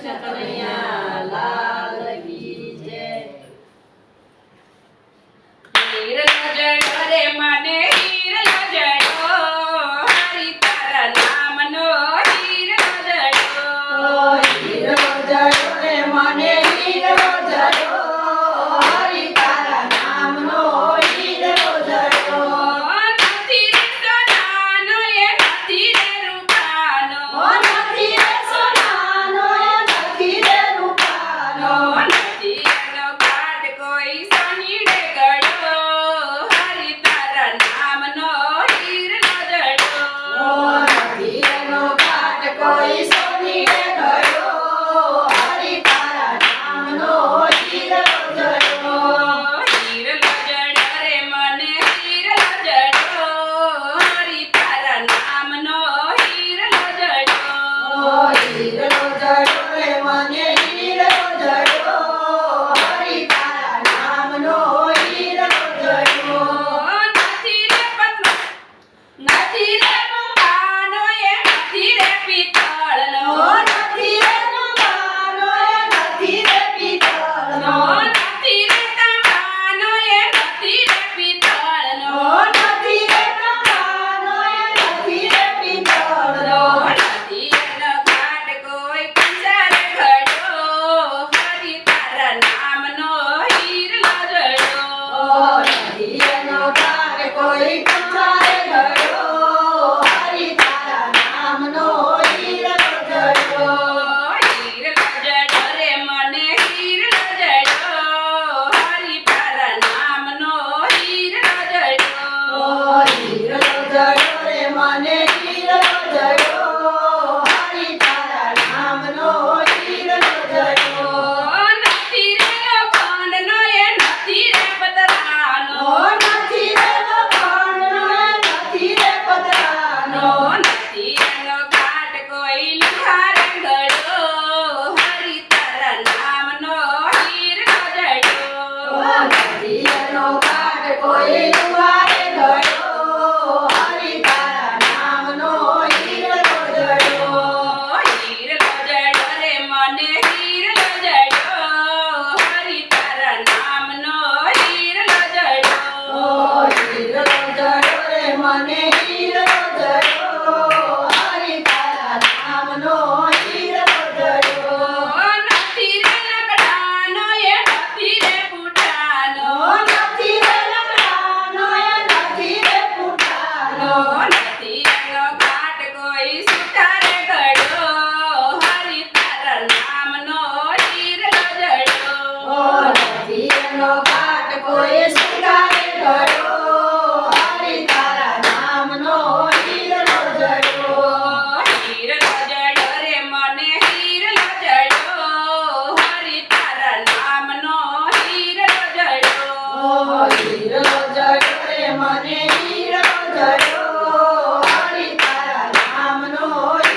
કૃષ્ણ કનૈયા લાલ કી જય. હીરલો જડો રે મને હીરલો જડો, હરી તારા નામનો હીરલો જડો. હીરલો જડો રે મને હીરલો જડો, હરી તારા નામનો હીરલો જડો. નથી રે સોનાનો એ નથી રે રૂપાનો, નથી રે સોનાનો એ નથી રે રૂપાનો. નથી એનો ઘાટ કોઈ સોનીડે ગળો, હરી તારા નામનો હીરલો જડો. નથી એનો ઘાટ કોઈ સોનીએ ગળ્યો, હરી તારા નામનો હીરલો જડો. હીરલો જડો રે મને હીરલો જડો, હરી તારા નામનો હીરલો જડો. હીરલો જડો રે મને હીરલો જડો, હરી તારા નામનો હીરલો જડો. નથી રે પતલો નથી રે રૂપાનો એ નથી રે પિત્તળનો, નથી રે રૂપાનો એ નથી રે પિત્તળનો. નથી રે તાંબાનો એ નથી રે પિત્તળનો, નથી રે તાંબાનો એ નથી રે પિત્તળનો. નથી એનો ઘાટ કોઈ કંસારે ઘડો, હરી તારા નામનો હીરલો જડો. નથી એનો ઘાટ કોઈ કંસારે ઘડ્યો, હરી તારા નામનો હીરલો જડો. હીરલો જડો રે મને હીરલો જડો, હરી તારા નામનો હીરલો જડો. હીરલો જડો રે મને હીરલો જડો, હરી તારા નામનો હીરલો જડો. નથી રે લોખંડનો એ નથી રે પતરાનો, નથી રે લોખંડનો એ નથી રે પતરાનો. નથી એનો ઘાટ કોઈ લુહારે ગળો, હરી તારા નામનો હીરલો જડો. નથી એનો ઘાટ કોઈ લુહારે ઘડ્યો, હરી તારા નામનો હીરલો જડો. હીરલો જડો રે મને હીરલો જડો, હરી તારા નામનો હીરલો જડો. હીરલો જડો રે મને હીરલો જડો, હરી તારા નામનો હીરલો જડો. નથી રે લકડાનો એ નથી રે પૂઠાનો, નથી રે લકડાનો એ નથી રે પૂઠાનો. નથી એનો ઘાટ કોઈ સુતારે ગળો, હરી તારા નામનો હીરલો જડો. નથી એનો ઘાટ કોઈ સુધારે ઘડ્યો, હરી તારા નામનો હીરલો જડો. હીરલો જડો રે મને હીરલો જડો, હરી તારા નામનો હીરલો જડો. હીરલો જડો રે મને હીરલો જડો, હરી તારા નામનો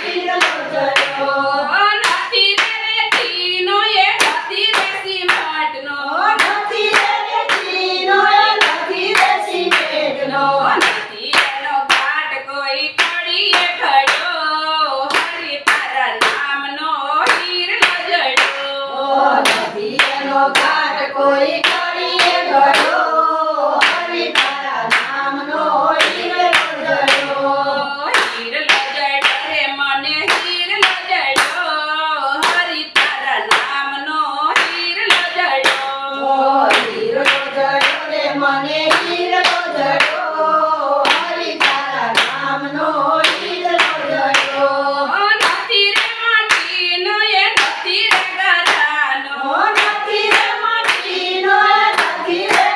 હીરલો જડો. નથી રે રેતીનો એ નથી રે સિમેન્ટનો, નથી રે રેતીનો એ નથી રે સિમેન્ટનો. નથી એનો ઘાટ કોઈ કડીએ ઘડો, હરી તારા નામનો હીરલો જડો. નથી એનો ઘાટ કોઈ કડીએ ઘડ્યો, હરી તારા નામનો હીરલો જડો. હીરલો જડો રે મને હીરલો જડો, હરી તારા નામનો હીરલો જડો. હીરલો જડો રે મને હીરલો જડો, હરી તારા નામનો હીરલો જડો. નથી રે માટીનો એ નથી રે ગરાનો, નથી રે માટીનો એ નથી રે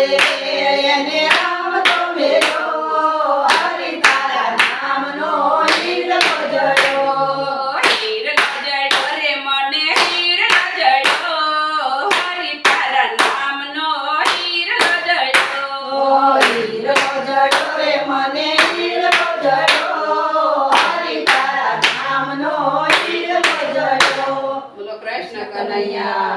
રે એને રામ તો મેલ્યો હરિ તારા નામનો હીર જડ્યો હીર જડ્યો રે મને હીર જડ્યો હરિ તારા નામનો હીર જડ્યો હીર જડ્યો રે મને હીર જડ્યો હરિ તારા નામનો હીર જડ્યો બોલો કૃષ્ણ કનૈયા